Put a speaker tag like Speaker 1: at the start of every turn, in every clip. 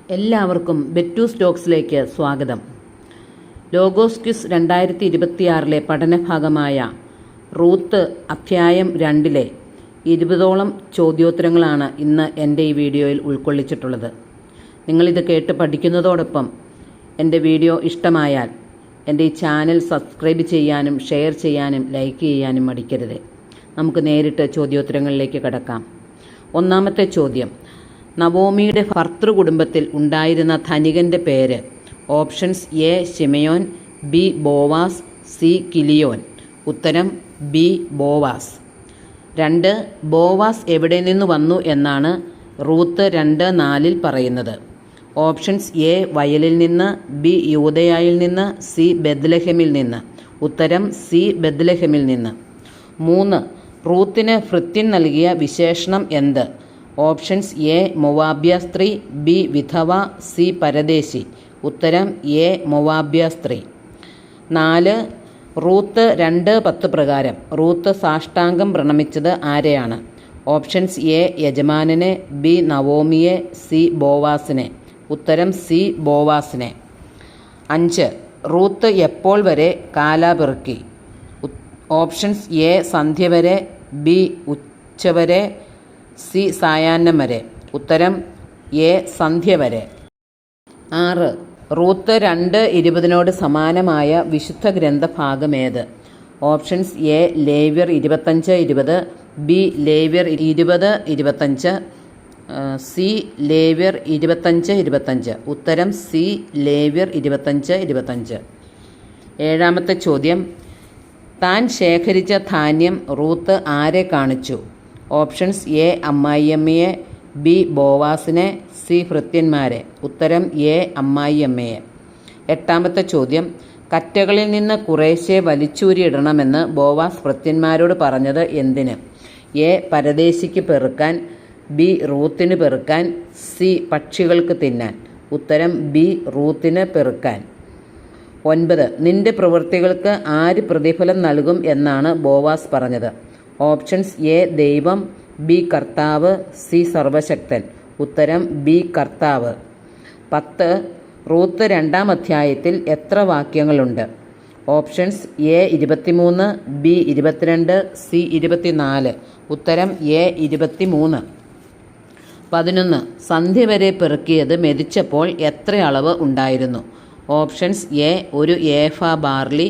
Speaker 1: എല്ലാവർക്കും ബെറ്റു സ്റ്റോക്സിലേക്ക് സ്വാഗതം. Logos quiz 2026 പഠനഭാഗമായ Ruth അധ്യായം 2 20ഓളം ചോദ്യോത്തരങ്ങളാണ് ഇന്ന് എൻ്റെ ഈ വീഡിയോയിൽ ഉൾക്കൊള്ളിച്ചിട്ടുള്ളത്. നിങ്ങളിത് കേട്ട് പഠിക്കുന്നതോടൊപ്പം എൻ്റെ വീഡിയോ ഇഷ്ടമായാൽ എൻ്റെ ഈ ചാനൽ സബ്സ്ക്രൈബ് ചെയ്യാനും ഷെയർ ചെയ്യാനും ലൈക്ക് ചെയ്യാനും മടിക്കരുത്. നമുക്ക് നേരിട്ട് ചോദ്യോത്തരങ്ങളിലേക്ക് കടക്കാം. ഒന്നാമത്തെ ചോദ്യം, നവോമിയുടെ ഭർതൃകുടുംബത്തിൽ ഉണ്ടായിരുന്ന ധനികൻ്റെ പേര്? Options: A Simeon, B Boaz, C Chilion. ഉത്തരം ബി ബോവാസ്. 2. ബോവാസ് എവിടെ നിന്ന് വന്നു എന്നാണ് റൂത്ത് 2:4 പറയുന്നത്? ഓപ്ഷൻസ്: എ വയലിൽ നിന്ന്, ബി യൂദയായിൽ നിന്ന്, സി ബെത്ലഹേമിൽ നിന്ന്. ഉത്തരം സി ബെത്ലഹേമിൽ നിന്ന്. 3. റൂത്തിന് ഭൃത്യൻ നൽകിയ വിശേഷണം എന്ത്? ഓപ്ഷൻസ്: എ മൊവാബ്യ സ്ത്രീ, ബി വിധവ, സി പരദേശി. ഉത്തരം എ മൊവാബ്യ സ്ത്രീ. 4. റൂത്ത് 2:10 പ്രകാരം റൂത്ത് സാഷ്ടാംഗം പ്രണമിച്ചത് ആരെയാണ്? ഓപ്ഷൻസ്: എ യജമാനനെ, ബി നവോമിയെ, സി ബോവാസിനെ. ഉത്തരം സി ബോവാസിനെ. 5. റൂത്ത് എപ്പോൾ വരെ കാലാപെറുക്കി? ഓപ്ഷൻസ്: എ സന്ധ്യ വരെ, ബി ഉച്ചവരെ, സി സായാഹ്നം വരെ. ഉത്തരം എ സന്ധ്യ വരെ. 6. റൂത്ത് 2:20 സമാനമായ വിശുദ്ധ ഗ്രന്ഥഭാഗമേത്? ഓപ്ഷൻസ്: എ ലേവ്യർ 25:20, ബി ലേവ്യർ 20:25, സി ലേവ്യർ 25:25. ഉത്തരം സി ലേവ്യർ 25:25. 7. ചോദ്യം, താൻ ശേഖരിച്ച ധാന്യം റൂത്ത് ആരെ കാണിച്ചു? ഓപ്ഷൻസ്: എ അമ്മായിയമ്മയെ, ബി ബോവാസിനെ, സി ഭൃത്യന്മാരെ. ഉത്തരം എ അമ്മായിയമ്മയെ. 8. ചോദ്യം, കറ്റകളിൽ നിന്ന് കുറേശ്ശെ വലിച്ചൂരിയിടണമെന്ന് ബോവാസ് ഭൃത്യന്മാരോട് പറഞ്ഞത് എന്തിന്? എ പരദേശിക്ക് പെറുക്കാൻ, ബി റൂത്തിന് പെറുക്കാൻ, സി പക്ഷികൾക്ക് തിന്നാൻ. ഉത്തരം ബി റൂത്തിന് പെറുക്കാൻ. 9. നിന്റെ പ്രവൃത്തികൾക്ക് ആര് പ്രതിഫലം നൽകും എന്നാണ് ബോവാസ് പറഞ്ഞത്? ഓപ്ഷൻസ്: എ ദൈവം, ബി കർത്താവ്, സി സർവശക്തൻ. ഉത്തരം ബി കർത്താവ്. 10. റൂത്ത് 2-ാം അധ്യായത്തിൽ എത്ര വാക്യങ്ങളുണ്ട്? Options: A 23, B 22, C 24. ഉത്തരം എ 23. 11. സന്ധ്യ വരെ പെറുക്കിയത് മെതിച്ചപ്പോൾ എത്ര അളവ് ഉണ്ടായിരുന്നു? Options: A 1 ephah barley,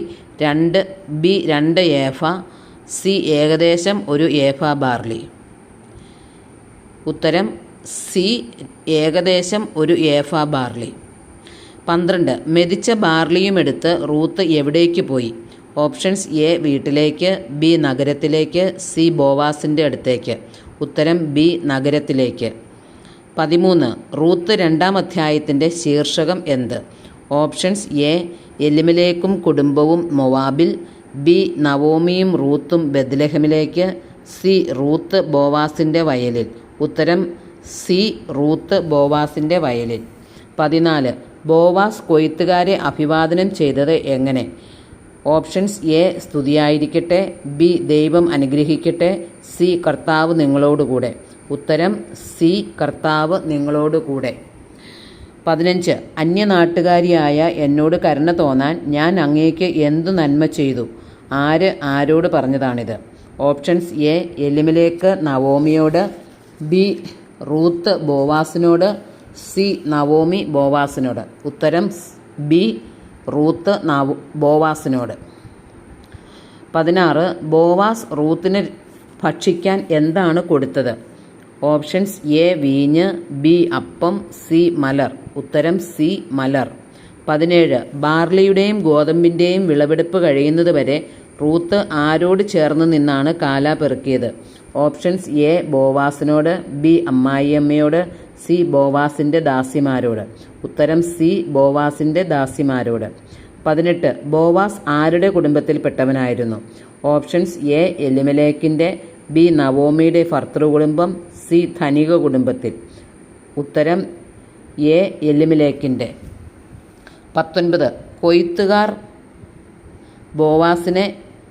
Speaker 1: B 2 ephah, C ഏകദേശം 1 ഏഫ ബാർലി. ഉത്തരം സി ഏകദേശം 1 ഏഫ ബാർലി. 12. മെതിച്ച ബാർലിയുമെടുത്ത് റൂത്ത് എവിടേക്ക് പോയി? ഓപ്ഷൻസ്: എ വീട്ടിലേക്ക്, ബി നഗരത്തിലേക്ക്, സി ബോവാസിൻ്റെ അടുത്തേക്ക്. ഉത്തരം ബി നഗരത്തിലേക്ക്. 13. റൂത്ത് 2-ാം അധ്യായത്തിൻ്റെ ശീർഷകം എന്ത്? ഓപ്ഷൻസ്: എ എലിമലേക്കും കുടുംബവും മൊവാബിൽ, ബി നവോമിയും റൂത്തും ബെത്ലഹേമിലേക്ക്, സി റൂത്ത് ബോവാസിൻ്റെ വയലിൽ. ഉത്തരം സി റൂത്ത് ബോവാസിൻ്റെ വയലിൽ. 14. ബോവാസ് കൊയ്ത്തുകാരെ അഭിവാദനം ചെയ്തത് എങ്ങനെ? ഓപ്ഷൻസ്: എ സ്തുതിയായിരിക്കട്ടെ, ബി ദൈവം അനുഗ്രഹിക്കട്ടെ, സി കർത്താവ് നിങ്ങളോടുകൂടെ. ഉത്തരം സി കർത്താവ് നിങ്ങളോടുകൂടെ. 15. അന്യനാട്ടുകാരിയായ എന്നോട് കരുണ തോന്നാൻ ഞാൻ അങ്ങേക്ക് എന്തു നന്മ ചെയ്തു? ആര് ആരോട് പറഞ്ഞതാണിത്? ഓപ്ഷൻസ്: എ എലിമലേക്ക് നവോമിയോട്, ബി റൂത്ത് ബോവാസിനോട്, സി നവോമി ബോവാസിനോട്. ഉത്തരം ബി റൂത്ത് ബോവാസിനോട്. 16. ബോവാസ് റൂത്തിന് ഭക്ഷിക്കാൻ എന്താണ് കൊടുത്തത്? ഓപ്ഷൻസ്: എ വീഞ്ഞ്, ബി അപ്പം, സി മലർ. ഉത്തരം സി മലർ. 17. ബാർലിയുടെയും ഗോതമ്പിൻ്റെയും വിളവെടുപ്പ് കഴിയുന്നത് വരെ റൂത്ത് ആരോട് ചേർന്ന് നിന്നാണ് കാല പെറുക്കിയത്? ഓപ്ഷൻസ്: എ ബോവാസിനോട്, ബി അമ്മായിയമ്മയോട്, സി ബോവാസിൻ്റെ ദാസിമാരോട്. ഉത്തരം സി ബോവാസിൻ്റെ ദാസിമാരോട്. 18. ബോവാസ് ആരുടെ കുടുംബത്തിൽപ്പെട്ടവനായിരുന്നു? ഓപ്ഷൻസ്: എ എലിമലേക്കിൻ്റെ, ബി നവോമിയുടെ ഭർതൃകുടുംബം, സി ധനിക കുടുംബത്തിൽ. ഉത്തരം എ എലിമലേക്കിൻ്റെ. 19. കൊയ്ത്തുകാർ ബോവാസിനെ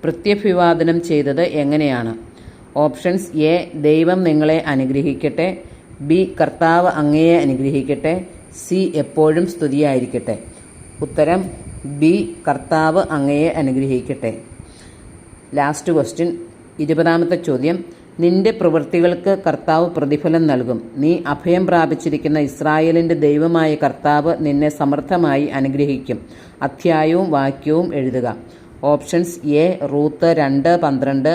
Speaker 1: പ്രത്യഭിവാദനം ചെയ്തത് എങ്ങനെയാണ്? ഓപ്ഷൻസ്: എ ദൈവം നിങ്ങളെ അനുഗ്രഹിക്കട്ടെ, ബി കർത്താവ് അങ്ങയെ അനുഗ്രഹിക്കട്ടെ, സി എപ്പോഴും സ്തുതിയായിരിക്കട്ടെ. ഉത്തരം ബി കർത്താവ് അങ്ങയെ അനുഗ്രഹിക്കട്ടെ. ലാസ്റ്റ് ക്വസ്റ്റ്യൻ 20ാമത്തെ ചോദ്യം. നിന്റെ പ്രവൃത്തികൾക്ക് കർത്താവ് പ്രതിഫലം നൽകും. നീ അഭയം പ്രാപിച്ചിരിക്കുന്ന ഇസ്രായേലിൻ്റെ ദൈവമായ കർത്താവ് നിന്നെ സമൃദ്ധമായി അനുഗ്രഹിക്കും. അധ്യായവും വാക്യവും എഴുതുക. Options A Ruth 2:12,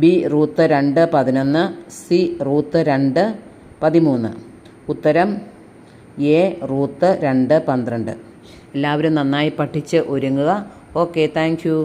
Speaker 1: B Ruth 2:11, C Ruth 2:13. ഉത്തരം എ റൂത്ത് 2:12. എല്ലാവരും നന്നായി പഠിച്ച് ഒരുങ്ങുക. Okay, thank you.